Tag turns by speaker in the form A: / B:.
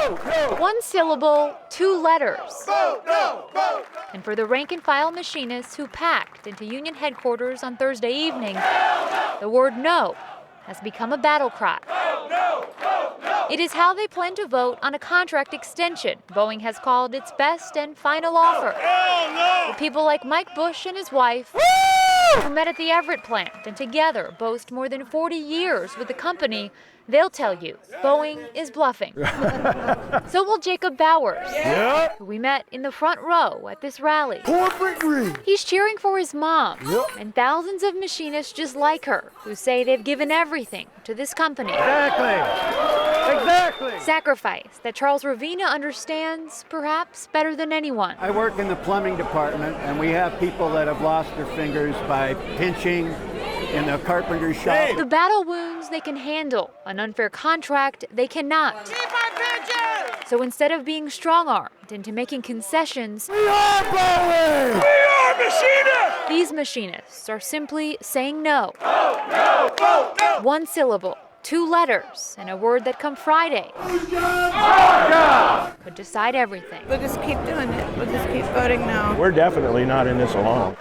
A: Vote no.
B: One syllable, two letters.
A: Vote no. Vote no.
B: And for the rank-and-file machinists who packed into union headquarters on Thursday evening, the word no has become a battle cry.
A: Vote no. Vote no.
B: It is how they plan to vote on a contract extension Boeing has called its best and final offer.
A: Hell no.
B: For people like Mike Bush and his wife, who met at the Everett plant and together boast more than 40 years with the company, they'll tell you Boeing is bluffing. So will Jacob Bowers,
A: Yep.
B: who we met in the front row at this rally.
A: Corporate greed.
B: He's cheering for his mom
A: Yep.
B: and thousands of machinists just like her who say they've given everything to this company.
C: Exactly.
B: Sacrifice that Charles Ravina understands perhaps better than anyone.
C: I work in the plumbing department, and we have people that have lost their fingers by pinching in the carpenter shop.
B: The battle wounds they can handle, an unfair contract they cannot. So instead of being strong-armed into making concessions,
A: We are Boeing. We are machinists.
B: these machinists are simply saying no.
A: Vote no. Vote no.
B: One syllable, two letters, and a word that come Friday could decide everything.
D: We'll just keep doing it. We'll just keep voting no.
E: We're definitely not in this alone.